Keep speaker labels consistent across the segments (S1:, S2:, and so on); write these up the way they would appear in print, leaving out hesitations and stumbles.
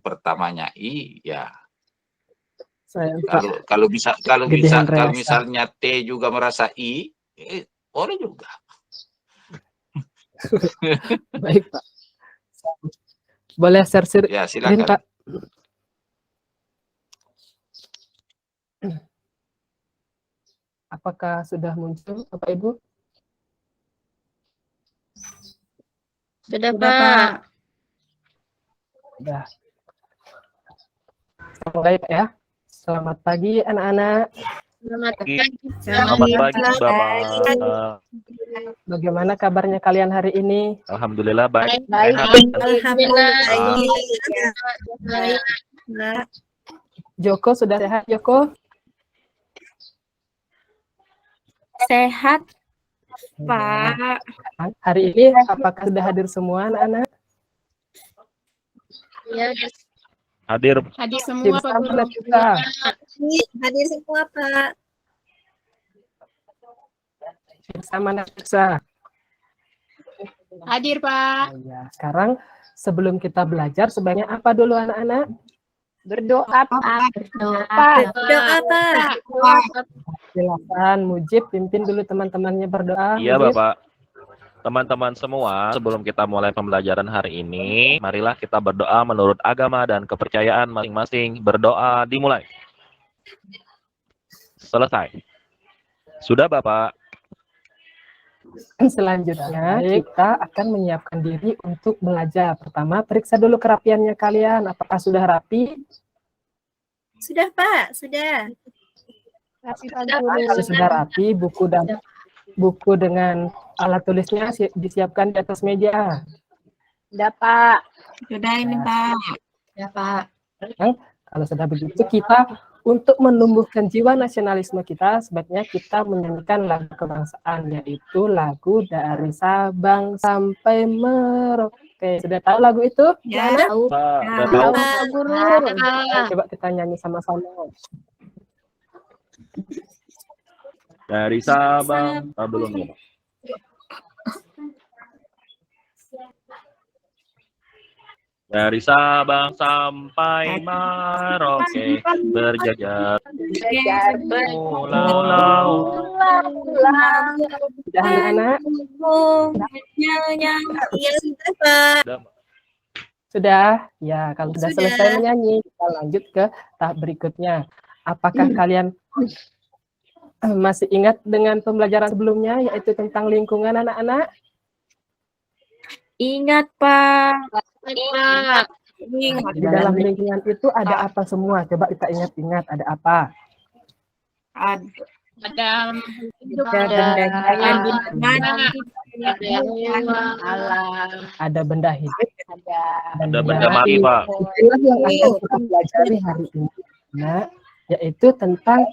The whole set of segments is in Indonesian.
S1: pertamanya I, ya.
S2: Saya
S1: Kalau
S2: gedean rewasa.
S1: misalnya T juga merasa I, boleh juga.
S2: Baik, Pak. Boleh share
S1: Ya,
S2: screen,
S1: silakan.
S2: Pak. Apakah sudah muncul, Bapak Ibu?
S3: Sudah, Pak.
S2: Sudah. Mulai, Pak ya. Selamat pagi, anak-anak.
S3: Selamat pagi.
S4: Selamat pagi, Bapak.
S2: Bagaimana kabarnya kalian hari ini?
S4: Alhamdulillah baik.
S3: Baik.
S4: Alhamdulillah.
S3: Alhamdulillah.
S2: Joko sudah sehat, Joko?
S3: Sehat, Pak.
S2: Hari ini apakah sudah hadir semua anak-anak?
S3: Ya,
S4: Hadir.
S3: hadir semua, Pak
S2: Bersama
S3: Guru.
S2: kita.
S3: Hadir semua, Pak.
S2: Bersama Nafisa.
S3: Hadir, Pak.
S2: Ya, sekarang sebelum kita belajar sebaiknya apa dulu anak-anak?
S3: Berdoa, Pak. Berdoa. Berdoa, Pak.
S2: Silakan Mujib pimpin dulu teman-temannya berdoa.
S4: Iya,
S2: Mujib.
S4: Bapak. Teman-teman semua, sebelum kita mulai pembelajaran hari ini, marilah kita berdoa menurut agama dan kepercayaan masing-masing. Berdoa dimulai. Selesai. Sudah, Bapak?
S2: Selanjutnya kita akan menyiapkan diri untuk belajar. Pertama, periksa dulu kerapiannya kalian. Apakah sudah rapi?
S3: Sudah, Pak. Sudah.
S2: Kalau sudah rapi, buku dengan alat tulisnya disiapkan di atas meja.
S3: Sudah, Pak. Sudah ini, Pak. Ya, Pak.
S2: Kalau sudah begitu, kita untuk menumbuhkan jiwa nasionalisme kita, sebaiknya kita menyanyikan lagu kebangsaan, yaitu lagu dari Sabang sampai Merauke. Sudah tahu lagu itu?
S3: Ya, tahu.
S4: Tahu.
S3: Pak Guru.
S2: Coba kita nyanyi sama-sama.
S4: Dari Sabang. Belum ya, Pak? Dari Sabang sampai Merauke, berjajar pulau.
S2: Sudah anak-anak? Sudah? Ya, kalau sudah selesai menyanyi, kita lanjut ke tahap berikutnya. Apakah kalian masih ingat dengan pembelajaran sebelumnya, yaitu tentang lingkungan anak-anak?
S3: Ingat, Pak. Ingat.
S2: Di dalam lingkungan itu ada apa semua? Coba kita ingat-ingat, ada apa?
S3: Ada
S2: Ada benda hidup,
S4: Ada benda mati, Pak.
S2: itulah yang akan kita pelajari hari ini, nah, yaitu tentang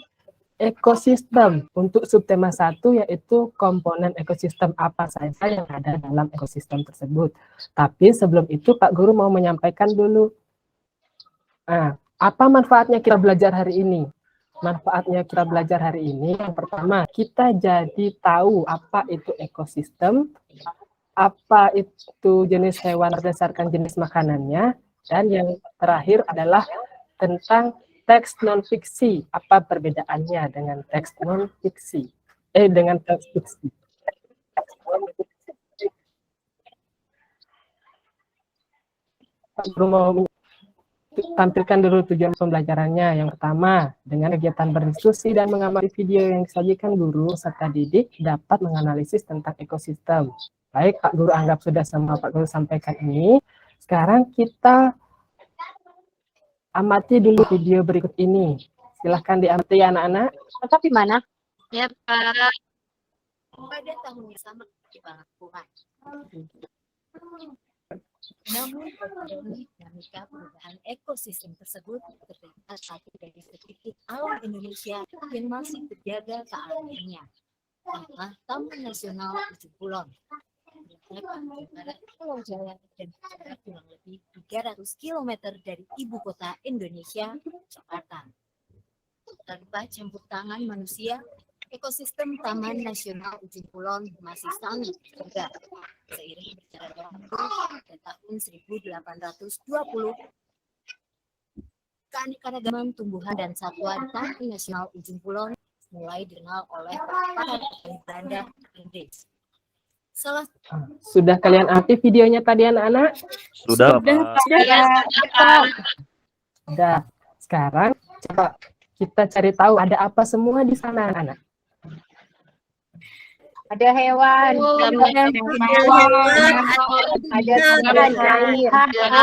S2: ekosistem. Untuk subtema 1 yaitu komponen ekosistem apa saja yang ada dalam ekosistem tersebut. Tapi sebelum itu Pak Guru mau menyampaikan dulu. Nah, apa manfaatnya kita belajar hari ini? Manfaatnya kita belajar hari ini, yang pertama, kita jadi tahu apa itu ekosistem, apa itu jenis hewan berdasarkan jenis makanannya, dan yang terakhir adalah tentang teks non-fiksi. Apa perbedaannya dengan teks non-fiksi? Dengan teks fiksi. Pak Guru mau tampilkan dulu tujuan pembelajarannya. Yang pertama, dengan kegiatan berdiskusi dan mengamati video yang disajikan guru serta didik dapat menganalisis tentang ekosistem. Baik, Pak Guru anggap sudah semua Pak Guru sampaikan ini. Sekarang kita amati dulu video berikut ini. Silahkan diamati anak-anak.
S3: Tapi mana? Ya, Pak. Pada tahun yang sama di Palangkuhan. Namun, dinamika perubahan ekosistem tersebut terlihat satu dari sedikit alam Indonesia yang masih terjaga kealamiannya. Adalah Taman Nasional Ujung Kulon. Terletak di barat Pulau Jawa dan berjarak kurang lebih 300 km dari ibu kota Indonesia, Jakarta. Tanpa campur tangan manusia, ekosistem Taman Nasional Ujung Kulon masih sangat terjaga. Seiring berjalannya waktu pada tahun 1820, keanekaragaman tumbuhan dan satwa Taman Nasional Ujung Kulon mulai dikenal oleh para Belanda Inggris. Salah
S2: Sudah kalian aktif videonya tadi anak-anak?
S4: Sudah, Pak.
S2: Sudah. Sekarang coba kita cari tahu ada apa semua di sana anak-anak.
S5: Ada hewan, ada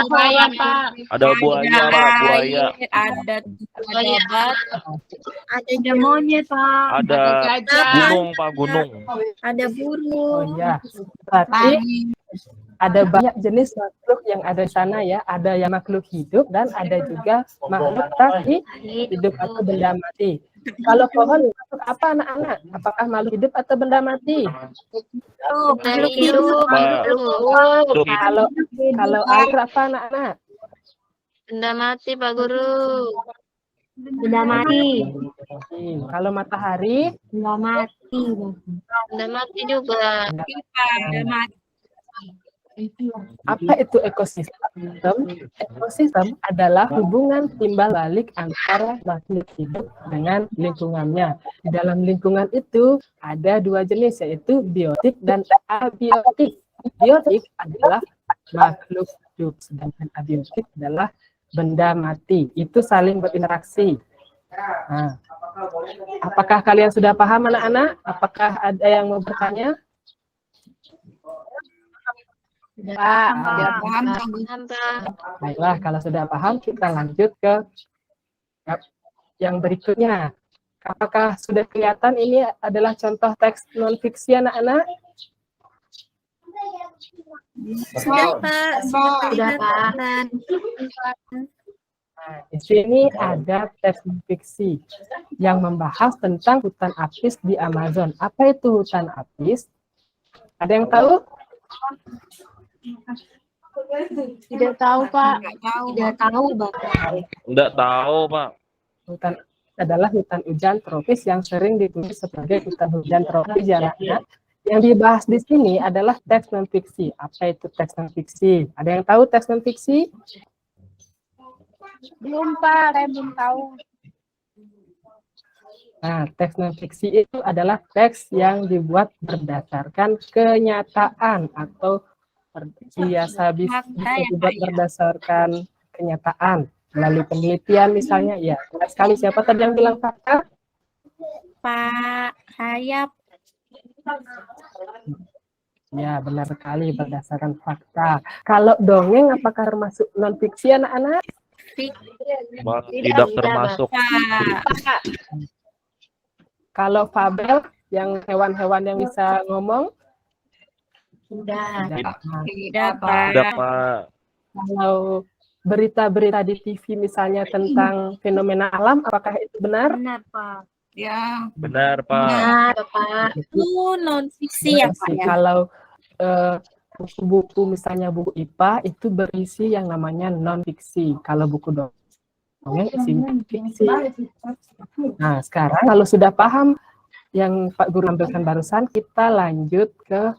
S5: buaya, Pak.
S4: Ada buaya, Pak, buaya.
S5: Ada bat, ada monyet, Pak.
S4: Ada
S5: gajah,
S4: gunung, Pak, gunung.
S5: ada
S2: Oh
S5: burung.
S2: iya, berarti ada banyak jenis makhluk yang ada di sana ya. Ada yang makhluk hidup dan ada juga makhluk tak hidup atau benda mati. Kalau pohon masuk apa anak-anak? Apakah makhluk hidup atau benda mati?
S5: Makhluk hidup.
S4: Pak.
S2: Kalau air apa anak-anak?
S5: Benda mati, Pak Guru. Benda mati.
S2: Kalau matahari?
S5: Benda mati. Benda mati juga. Benda mati.
S2: Apa itu ekosistem? Ekosistem adalah hubungan timbal balik antara makhluk hidup dengan lingkungannya. Di dalam lingkungan itu ada dua jenis, yaitu biotik dan abiotik. Biotik adalah makhluk hidup, sedangkan abiotik adalah benda mati. Itu saling berinteraksi. Nah, apakah kalian sudah paham anak-anak? Apakah ada yang mau bertanya?
S5: Pak,
S2: paham. Baiklah, kalau sudah paham, kita lanjut ke yang berikutnya. Apakah sudah kelihatan ini adalah contoh teks non-fiksi anak-anak?
S5: Sudah, Pak. Sudah, Pak.
S2: Nah, di sini ada teks non-fiksi yang membahas tentang hutan apis di Amazon. Apa itu hutan apis? Ada yang tahu?
S5: Tidak tahu, Pak. Tidak tahu, Bapak.
S4: Enggak tahu, Pak.
S2: Hutan adalah hutan hujan tropis yang sering ditulis sebagai hutan hujan tropis ya anak-anak. Yang dibahas di sini adalah teks non-fiksi. Apa itu teks non-fiksi? Ada yang tahu teks non-fiksi?
S5: Belum, Pak. Saya belum tahu.
S2: Nah, teks non-fiksi itu adalah teks yang dibuat berdasarkan kenyataan atau biasa bisa dibuat berdasarkan kenyataan melalui penelitian misalnya. Ya, benar sekali. Siapa tadi yang bilang fakta?
S5: Pak, saya.
S2: Ya, benar sekali berdasarkan fakta. Kalau dongeng apakah termasuk non-fiksi anak-anak?
S4: Pak, tidak termasuk.
S5: Pak.
S2: Kalau fabel yang hewan-hewan yang bisa ngomong?
S5: Sudah.
S2: Tidak,
S5: Pak.
S4: Tidak, Pak.
S2: Kalau berita-berita di TV misalnya tentang fenomena alam, apakah itu benar?
S5: Benar, Pak.
S6: Ya,
S4: Benar, Pak.
S5: Benar, Pak. Itu non-fiksi ya, Pak. Ya?
S2: Kalau buku-buku misalnya buku IPA itu berisi yang namanya non-fiksi. Kalau buku dongeng isinya fiksi. Nah, sekarang kalau sudah paham yang Pak Guru ambilkan barusan, kita lanjut ke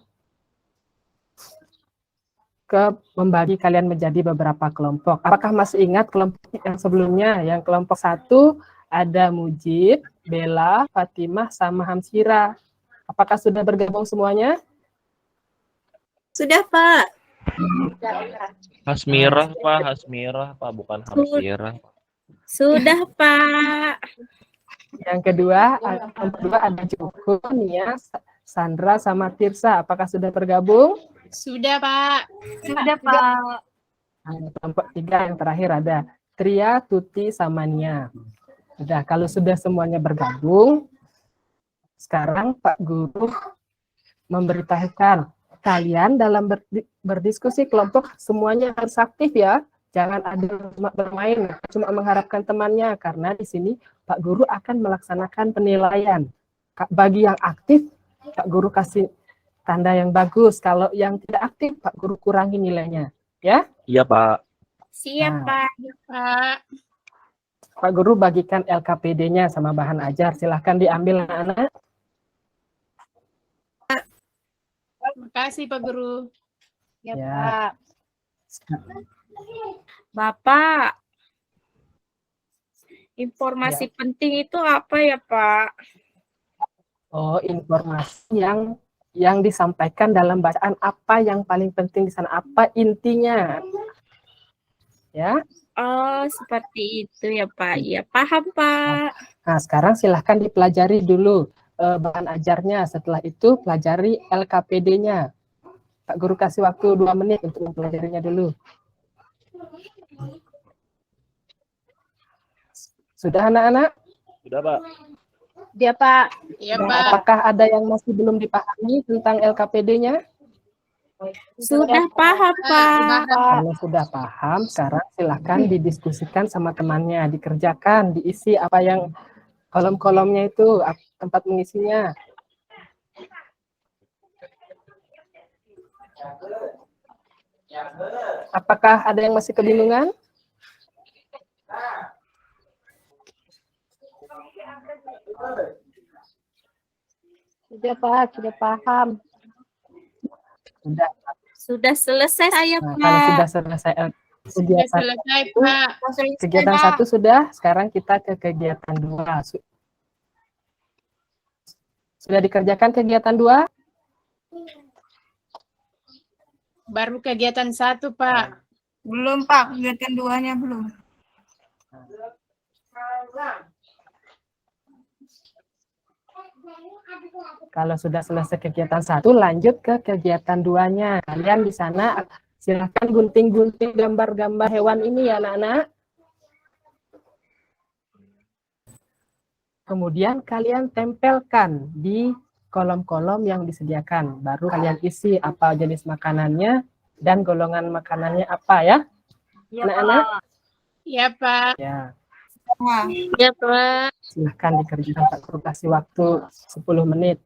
S2: membagi kalian menjadi beberapa kelompok. Apakah masih ingat kelompok yang sebelumnya? Yang kelompok 1 ada Mujib, Bella, Fatimah, sama Hamsira. Apakah sudah bergabung semuanya?
S5: Sudah, Pak.
S4: Hasmirah, Pak. Hasmirah, Pak. Bukan Hamsirah.
S5: Sudah, Pak.
S2: Yang kedua ada Joko, Nia, Sandra, sama Tirsa. Apakah sudah bergabung?
S6: sudah Pak.
S5: Sudah, Pak.
S2: Nah, kelompok 3 yang terakhir ada Tria, Tuti, sama Nia. Sudah, kalau sudah semuanya bergabung, sekarang Pak Guru memberitahukan kalian dalam berdiskusi kelompok semuanya harus aktif ya. Jangan ada cuma bermain, cuma mengharapkan temannya, karena di sini Pak Guru akan melaksanakan penilaian. Bagi yang aktif, Pak Guru kasih tanda yang bagus. Kalau yang tidak aktif, Pak Guru kurangi nilainya. Ya?
S4: Iya, Pak.
S5: Siap,
S2: Nah.
S5: Pak.
S2: Pak Guru bagikan LKPD-nya sama bahan ajar. Silahkan diambil anak-anak.
S6: Terima kasih Pak Guru.
S5: Ya,
S2: Ya.
S5: Pak. Bapak. Informasi penting itu apa ya, Pak?
S2: Oh, informasi yang disampaikan dalam bacaan, apa yang paling penting di sana, apa intinya. Ya.
S5: Oh, seperti itu ya, Pak. Ya, paham, Pak.
S2: Nah, sekarang silahkan dipelajari dulu bahan ajarnya. Setelah itu pelajari LKPD-nya. Pak Guru kasih waktu 2 menit untuk mempelajarinya dulu. Sudah anak-anak?
S4: Sudah, Pak.
S5: Dia, Pak.
S6: Iya,
S2: Dan
S6: Pak.
S2: apakah ada yang masih belum dipahami tentang LKPD-nya?
S5: Sudah paham, Pak.
S2: Kalau sudah paham, sekarang silahkan didiskusikan sama temannya, dikerjakan, diisi apa yang kolom-kolomnya itu, tempat mengisinya. Apakah ada yang masih kebingungan?
S5: Sudah, Pak. Sudah paham.
S2: Sudah.
S5: Sudah selesai saya,
S2: Nah,
S5: Pak.
S2: kalau sudah selesai
S6: Sudah
S2: kegiatan
S6: selesai, Pak.
S2: kegiatan 1 sudah, sekarang kita ke kegiatan 2. Sudah dikerjakan kegiatan 2?
S6: Baru kegiatan 1, Pak.
S7: Belum, Pak. Kegiatan 2-nya belum.
S2: Kalau sudah selesai kegiatan 1, lanjut ke kegiatan 2-nya. Kalian di sana silakan gunting-gunting gambar-gambar hewan ini ya, anak-anak. Kemudian kalian tempelkan di kolom-kolom yang disediakan. Baru kalian isi apa jenis makanannya dan golongan makanannya apa ya, anak-anak?
S6: Iya, Pak.
S2: Ya,
S7: Wah,
S5: Ya, Pak.
S2: silahkan dikerjakan. Pak Guru kasih waktu 10 menit.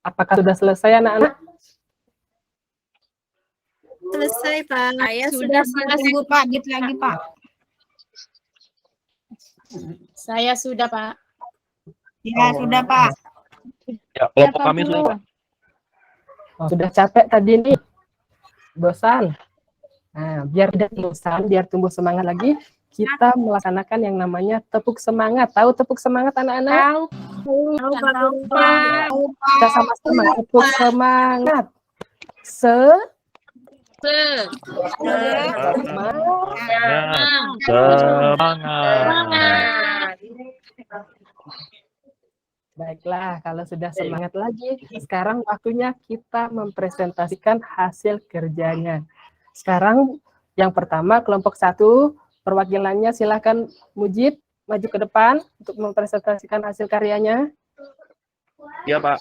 S2: Apakah sudah selesai anak-anak?
S5: Selesai, Pak. Saya
S6: Sudah
S5: sudah
S7: tunggu, Pak. Gitu lagi, Pak.
S6: Saya sudah, Pak.
S7: Ya, sudah, Pak.
S4: Ya, kelompok kami sudah, Pak.
S2: Oh, sudah capek tadi nih, bosan. Nah, biar tidak bosan, biar tumbuh semangat lagi, kita melaksanakan yang namanya tepuk semangat. Tahu tepuk semangat anak-anak?
S5: tahu, Pak.
S2: Kita sama-sama tepuk semangat.
S4: Semangat.
S2: Baiklah, kalau sudah semangat lagi, sekarang waktunya kita mempresentasikan hasil kerjanya. Sekarang yang pertama, kelompok 1, perwakilannya silakan Mujib maju ke depan untuk mempresentasikan hasil karyanya.
S4: Iya, Pak.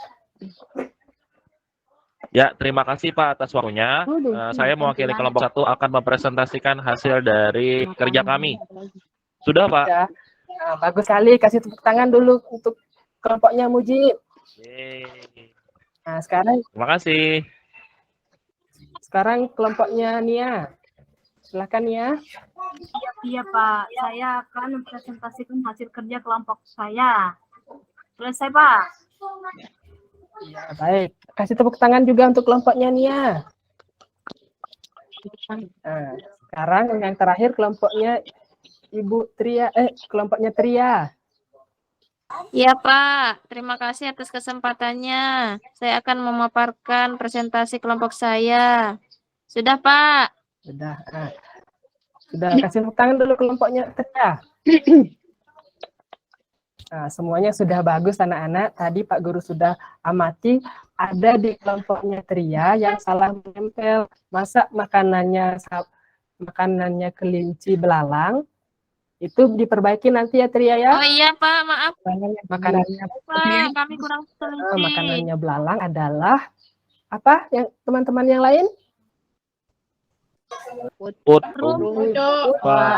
S4: Ya, terima kasih Pak atas waktunya. Saya mewakili kelompok 1 akan mempresentasikan hasil dari kerja kami. Sudah, Pak?
S2: Ya. Nah, bagus sekali, kasih tepuk tangan dulu untuk kelompoknya Mujib.
S4: Yeay.
S2: Nah, sekarang
S4: Terima kasih.
S2: kelompoknya Nia. Silakan Nia.
S8: Iya Pak, saya akan mempresentasikan hasil kerja kelompok saya. Selesai Pak.
S2: Ya, baik. Kasih tepuk tangan juga untuk kelompoknya Nia. Nah, sekarang yang terakhir kelompoknya Ibu Tria, kelompoknya Tria.
S5: Ya, Pak. Terima kasih atas kesempatannya. Saya akan memaparkan presentasi kelompok saya. Sudah, Pak.
S2: Sudah. Nah, sudah kasih tepuk tangan dulu kelompoknya Tria. Nah, semuanya sudah bagus anak-anak. Tadi Pak Guru sudah amati ada di kelompoknya Tria yang salah menempel. Masa makanannya kelinci belalang. Itu diperbaiki nanti ya Tria ya.
S5: Oh iya, Pak. Maaf,
S2: Makanannya
S5: Pak. Kami kurang teliti.
S2: makanannya belalang adalah apa yang teman-teman yang lain?
S4: Put.
S6: Pak.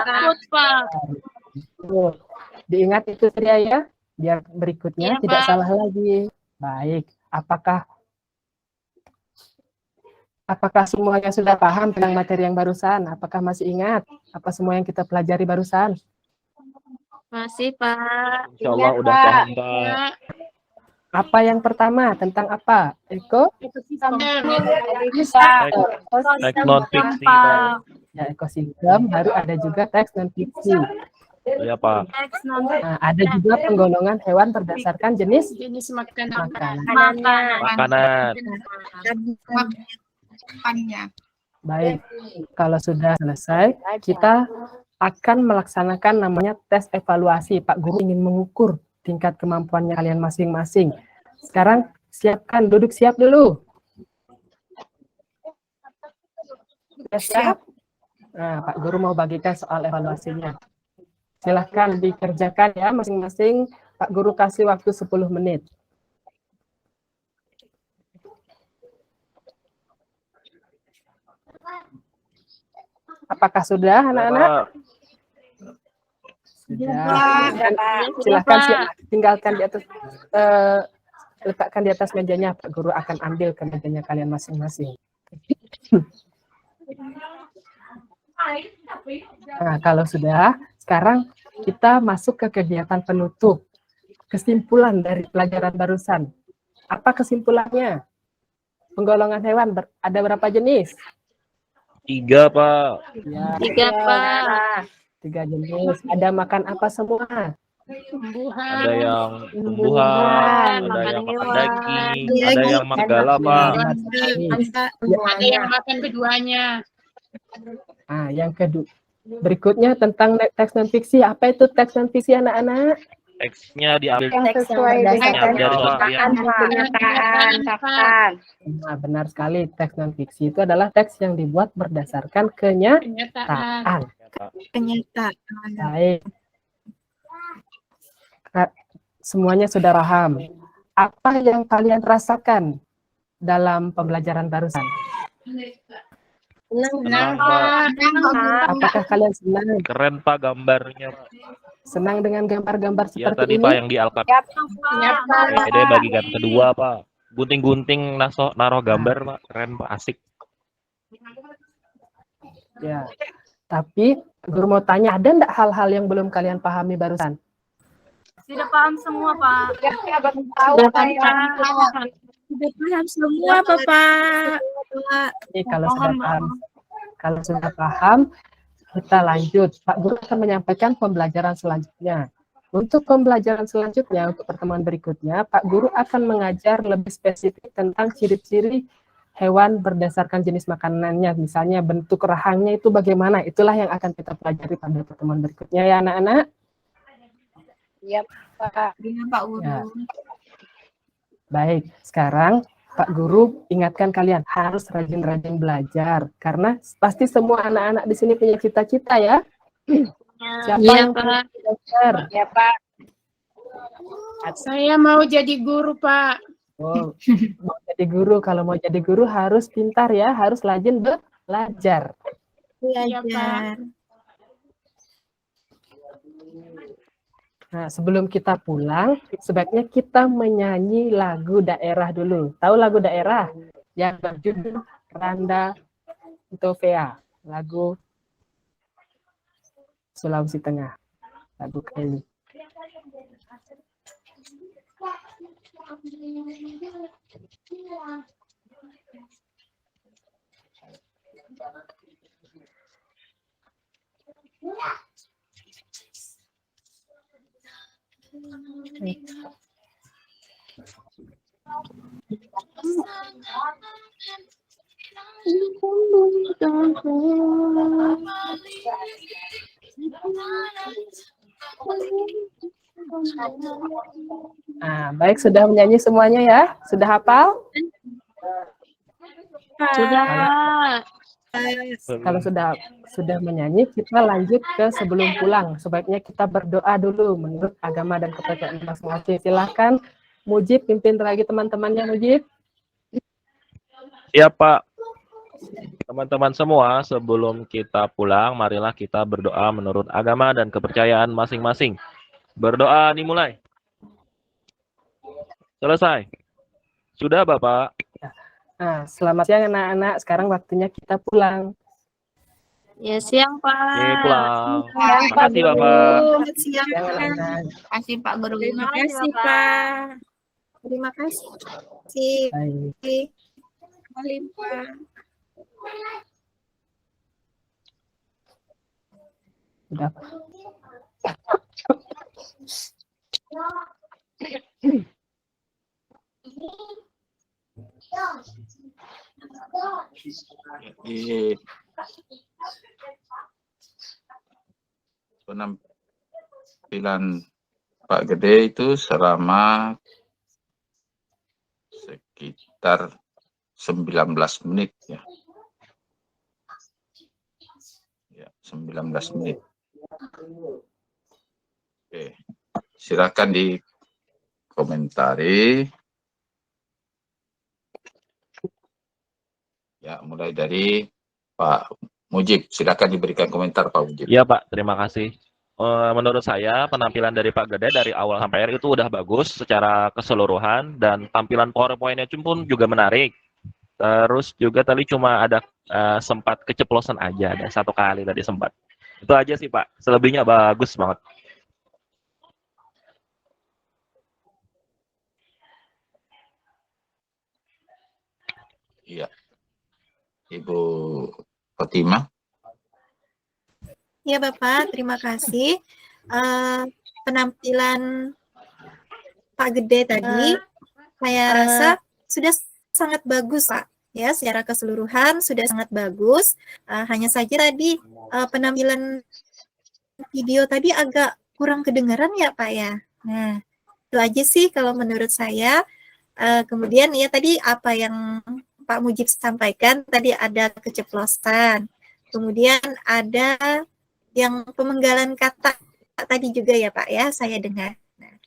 S5: Takut, Pak.
S2: Tuh. Diingat itu Tria ya, biar berikutnya
S5: Iya,
S2: tidak
S5: Pak.
S2: salah lagi. Baik, apakah semuanya sudah paham tentang materi yang barusan? Apakah masih ingat apa semua yang kita pelajari barusan?
S5: Masih, Pak.
S4: Insya Allah udah paham, Pak.
S2: Apa yang pertama? Tentang apa?
S6: Ekosistem.
S4: Teks non fiksi, Pak.
S2: Ya, ekosistem, baru ada juga teks non fiksi.
S4: Iya, Pak.
S8: Teks non
S2: Nah, ada juga penggolongan hewan berdasarkan jenis
S6: Jenis makanan.
S2: makanan.
S4: Makanan.
S7: Depannya.
S2: Baik, kalau sudah selesai, kita akan melaksanakan namanya tes evaluasi. Pak Guru ingin mengukur tingkat kemampuannya kalian masing-masing. Sekarang siapkan, duduk siap dulu. Sudah siap? Nah, Pak Guru mau bagikan soal evaluasinya. Silahkan dikerjakan ya masing-masing. Pak Guru kasih waktu 10 menit. Apakah sudah anak-anak? Sudah. Silahkan tinggalkan di atas, letakkan di atas mejanya. Pak Guru akan ambil ke mejanya kalian masing-masing. Nah, kalau sudah, sekarang kita masuk ke kegiatan penutup. Kesimpulan dari pelajaran barusan. Apa kesimpulannya? Penggolongan hewan ada berapa jenis?
S4: 3, Pak.
S2: Ya,
S5: 3, Pak.
S2: 3 jenis. Ada makan apa semua?
S6: Tumbuhan.
S4: Ada yang tumbuhan, ada yang makan daging, ada yang makan gala, Pak.
S6: Ada yang makan keduanya.
S2: Nah, yang kedua. Berikutnya tentang teks non fiksi. Apa itu teks non fiksi anak-anak?
S4: Teksnya diambil
S7: Sesuai
S4: berdasarkan kenyataan,
S2: Nah, benar sekali. Teks non fiksi itu adalah teks yang dibuat berdasarkan kenyataan.
S7: Kenyataan.
S2: Baik. Semuanya sudah paham. Apa yang kalian rasakan dalam pembelajaran barusan?
S4: Senang, Pak.
S2: Apakah kalian senang?
S4: Keren, Pak, gambarnya, Pak.
S2: Senang dengan gambar-gambar
S4: Ya,
S2: seperti
S4: tadi,
S2: ini?
S4: Pak, yang di Alkitab. Ini bagikan kedua, Pak. Gunting-gunting naruh gambar, Pak. Keren, Pak. Asik.
S2: Ya. Tapi, Guru mau tanya, ada enggak hal-hal yang belum kalian pahami barusan?
S8: Sudah paham semua, Pak.
S7: Sudah paham semua, Bapak.
S2: Ini kalau sudah paham, kita lanjut. Pak Guru akan menyampaikan pembelajaran selanjutnya. Untuk pembelajaran selanjutnya, untuk pertemuan berikutnya, Pak Guru akan mengajar lebih spesifik tentang ciri-ciri hewan berdasarkan jenis makanannya. Misalnya bentuk rahangnya itu bagaimana. Itulah yang akan kita pelajari pada pertemuan berikutnya ya anak-anak.
S7: Iya, Pak. Iya, Pak Guru.
S2: Ya. Baik, sekarang Pak Guru ingatkan kalian harus rajin-rajin belajar. Karena pasti semua anak-anak di sini punya cita-cita ya. Siapa
S5: Iya,
S2: yang
S5: Pak.
S2: pengen belajar?
S7: Ya, Pak.
S6: Saya mau jadi guru, Pak.
S2: Oh, mau jadi guru. Kalau mau jadi guru harus pintar ya, harus rajin belajar.
S6: Iya, Pak.
S2: Nah, sebelum kita pulang, sebaiknya kita menyanyi lagu daerah dulu. Tahu lagu daerah? Yang berjudul Randa Tovea, lagu Sulawesi Tengah, lagu Keli. Nah, baik, sudah menyanyi semuanya ya? Sudah hafal?
S5: Sudah, Pak.
S2: Kalau sudah menyanyi, kita lanjut ke sebelum pulang. Sebaiknya kita berdoa dulu menurut agama dan kepercayaan masing-masing. Silahkan Mujib pimpin lagi teman-temannya, Mujib.
S4: Ya, Pak. Teman-teman semua, sebelum kita pulang, marilah kita berdoa menurut agama dan kepercayaan masing-masing. Berdoa dimulai. Selesai. Sudah, Bapak.
S2: Nah, selamat siang anak-anak. Sekarang waktunya kita pulang.
S5: Ya, siang, Pak.
S4: Oke, pulang.
S7: Siang,
S4: Terima kasih, Bapak.
S7: Siang,
S2: Siang anak-anak.
S7: Terima kasih, Pak Guru.
S8: Terima kasih, Pak.
S7: Terima kasih.
S2: Baik.
S7: Pak.
S2: Sudah.
S1: Jadi penampilan Pak Gede itu selama sekitar 19 menit ya. Ya, 19 menit. Oke. Silakan dikomentari. Ya, mulai dari Pak Mujib. Silakan diberikan komentar Pak Mujib.
S4: Iya Pak, terima kasih. Menurut saya penampilan dari Pak Gede dari awal sampai akhir itu udah bagus secara keseluruhan dan tampilan PowerPoint-nya pun juga menarik. Terus juga tadi cuma ada sempat keceplosan aja, ada 1 kali tadi sempat. Itu aja sih Pak, selebihnya bagus banget.
S1: Iya. Ibu Fatimah.
S7: Ya Bapak, terima kasih. Penampilan Pak Gede tadi, saya rasa sudah sangat bagus Pak. Ya, secara keseluruhan sudah sangat bagus. Hanya saja tadi penampilan video tadi agak kurang kedengaran ya Pak ya. Nah, itu aja sih kalau menurut saya. Kemudian ya tadi apa yang Pak Mujib sampaikan, tadi ada keceplosan. Kemudian ada yang pemenggalan kata tadi juga ya Pak ya, saya dengar. Nah,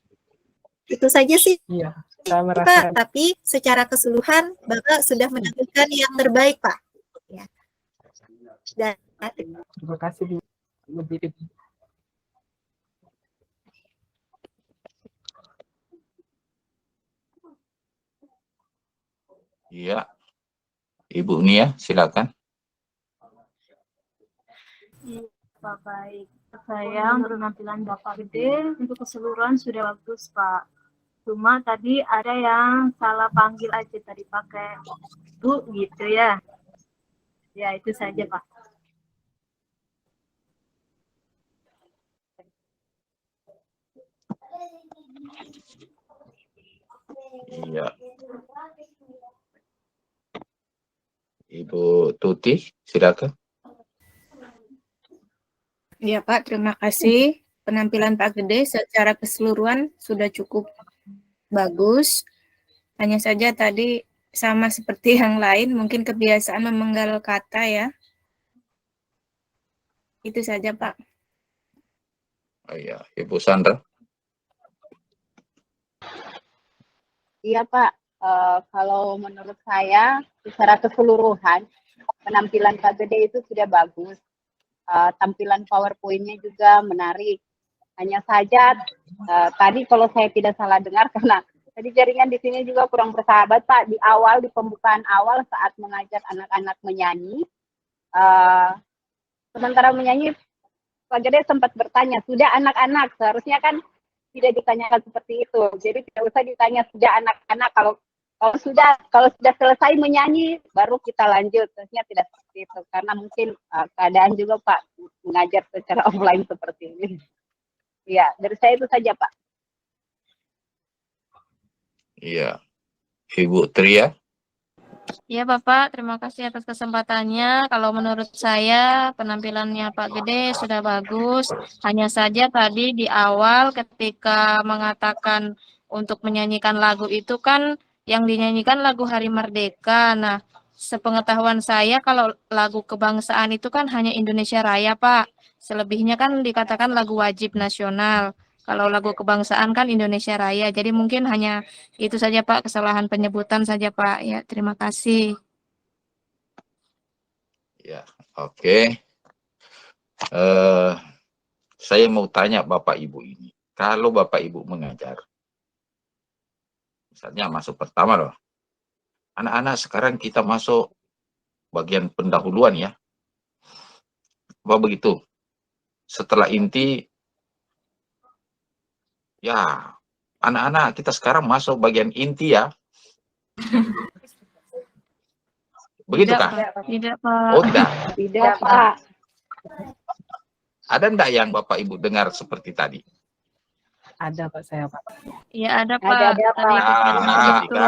S7: itu saja sih
S2: Iya, saya
S7: Pak,
S2: merasakan.
S7: tapi secara keseluruhan Bapak sudah menampilkan yang terbaik Pak. Ya. Dan
S2: Terima kasih Bu Didit.
S1: Iya. Ibu Nia, silakan.
S8: Pak, baik. Saya untuk penampilan Bapak Gede untuk keseluruhan sudah bagus Pak. Cuma tadi ada yang salah panggil aja tadi pakai Bu gitu ya. Ya itu saja Pak.
S1: Iya. Ibu Tuti, silakan.
S9: Ya Pak, terima kasih. Penampilan Pak Gede secara keseluruhan sudah cukup bagus. Hanya saja tadi sama seperti yang lain, mungkin kebiasaan memenggal kata ya. Itu saja Pak.
S1: Oh, iya. Ibu Sandra.
S7: iya Pak, kalau menurut saya secara keseluruhan penampilan Pak Gede itu sudah bagus. Tampilan PowerPoint-nya juga menarik. Hanya saja tadi kalau saya tidak salah dengar karena tadi jaringan di sini juga kurang bersahabat Pak, di awal, di pembukaan awal saat mengajar anak-anak menyanyi, sementara menyanyi Pak Gede sempat bertanya, sudah anak-anak, seharusnya kan tidak ditanyakan seperti itu. Jadi tidak usah ditanya sudah anak-anak, kalau sudah selesai menyanyi baru kita lanjut. Seharusnya tidak seperti itu karena mungkin keadaan juga Pak mengajar secara offline seperti ini. Ya, dari saya itu saja Pak.
S1: Iya. Ibu Tria.
S5: Ya Bapak, terima kasih atas kesempatannya. Kalau menurut saya penampilannya Pak Gede sudah bagus. Hanya saja tadi di awal ketika mengatakan untuk menyanyikan lagu itu kan yang dinyanyikan lagu Hari Merdeka. Nah, sepengetahuan saya kalau lagu kebangsaan itu kan hanya Indonesia Raya Pak. Selebihnya kan dikatakan lagu wajib nasional. Kalau lagu kebangsaan kan Indonesia Raya. Jadi mungkin hanya itu saja Pak, kesalahan penyebutan saja Pak. Ya, terima kasih.
S1: Ya, oke. Saya mau tanya Bapak Ibu ini. Kalau Bapak Ibu mengajar, misalnya masuk pertama loh. Anak-anak sekarang kita masuk bagian pendahuluan ya. Apa begitu? Setelah inti, ya anak-anak kita sekarang masuk bagian inti ya. Begitu
S5: Tidak,
S1: kan?
S5: Pak. Tidak, Pak.
S1: Oh tidak.
S6: Tidak, Pak.
S1: Ada enggak yang Bapak Ibu dengar seperti tadi?
S2: Ada Pak saya Pak.
S5: Iya, ada, Pak.
S6: Ada,
S5: Tadi
S6: Pak.
S5: Pak
S1: Ketika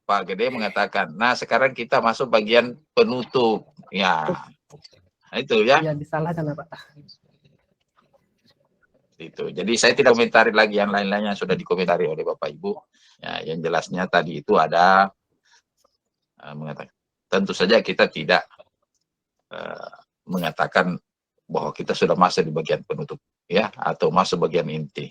S1: Pak Gede mengatakan, nah sekarang kita masuk bagian penutup. Ya, nah, itu ya.
S2: Ya disalahkan Pak.
S1: Itu. Jadi saya tidak komentari lagi yang lain-lainnya sudah dikomentari oleh Bapak Ibu. Ya, yang jelasnya tadi itu ada mengatakan, tentu saja kita tidak mengatakan bahwa kita sudah masuk di bagian penutup, ya, atau masuk bagian inti.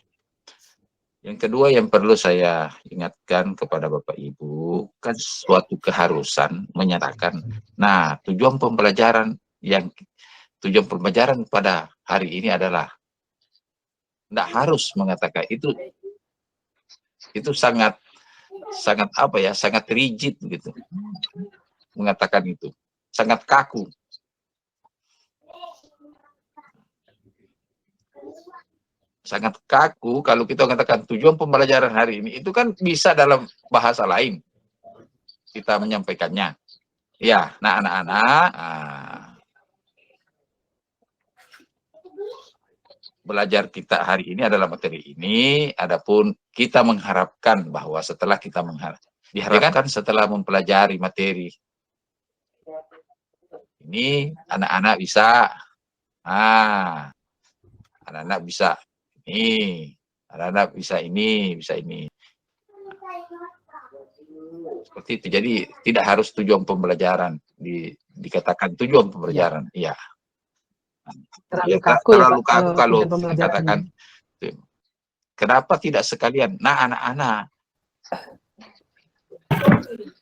S1: Yang kedua yang perlu saya ingatkan kepada Bapak Ibu, kan suatu keharusan menyatakan, nah tujuan pembelajaran pada hari ini adalah, tidak harus mengatakan itu sangat apa ya, sangat rigid gitu, mengatakan itu sangat kaku. Sangat kaku kalau kita katakan tujuan pembelajaran hari ini, itu kan bisa dalam bahasa lain kita menyampaikannya. Ya, nah anak-anak, belajar kita hari ini adalah materi ini, adapun kita mengharapkan bahwa setelah kita diharapkan setelah mempelajari materi ini, anak-anak bisa, anak-anak bisa ini, anak-anak bisa ini, bisa ini. Seperti itu. Jadi tidak harus tujuan pembelajaran dikatakan tujuan pembelajaran. Iya.
S2: Terlalu
S1: Ya,
S2: kaku
S1: terlalu
S2: ya, Pak,
S1: kaku kalau
S2: tujuan pembelajaran.
S1: dikatakan. Kenapa tidak sekalian? Nah, anak-anak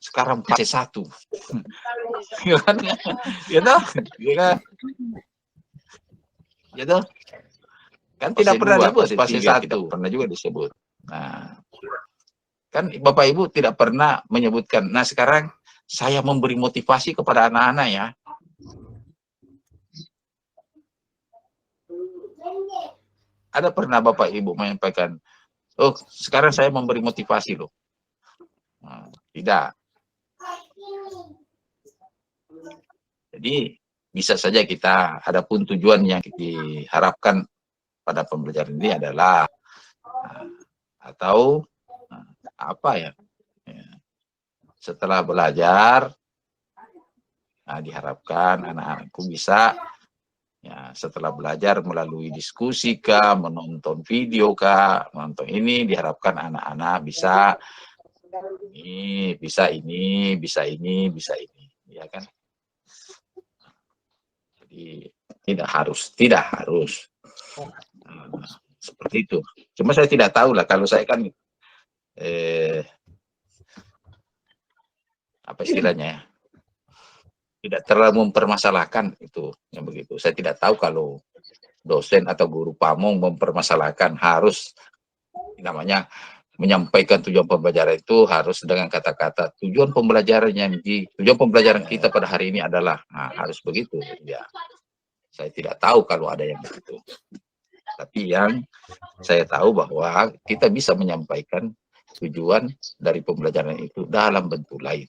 S1: sekarang fase 1. Ya kan? Ya toh? Ya kan? Ya toh? Kan tidak pernah disebut fase 1, pernah juga disebut. Nah, kan Bapak Ibu tidak pernah menyebutkan. Nah, sekarang saya memberi motivasi kepada anak-anak ya. Ada pernah Bapak Ibu menyampaikan, oh sekarang saya memberi motivasi loh. Nah, tidak. Jadi bisa saja kita, adapun tujuan yang diharapkan pada pembelajaran ini adalah atau apa ya, setelah belajar, diharapkan anak-anakku bisa ya, setelah belajar melalui diskusi kah, menonton video kah, menonton ini, diharapkan anak-anak bisa ini, bisa ini, bisa ini, bisa ini, ya kan? Jadi tidak harus. Seperti itu. Cuma saya tidak tahu lah, kalau saya kan apa istilahnya ya, tidak terlalu mempermasalahkan itu yang begitu. Saya tidak tahu kalau dosen atau guru pamong mempermasalahkan harus namanya menyampaikan tujuan pembelajaran itu harus dengan kata-kata tujuan pembelajaran kita pada hari ini adalah, nah, harus begitu ya. Saya tidak tahu kalau ada yang begitu. Tapi yang saya tahu bahwa kita bisa menyampaikan tujuan dari pembelajaran itu dalam bentuk lain.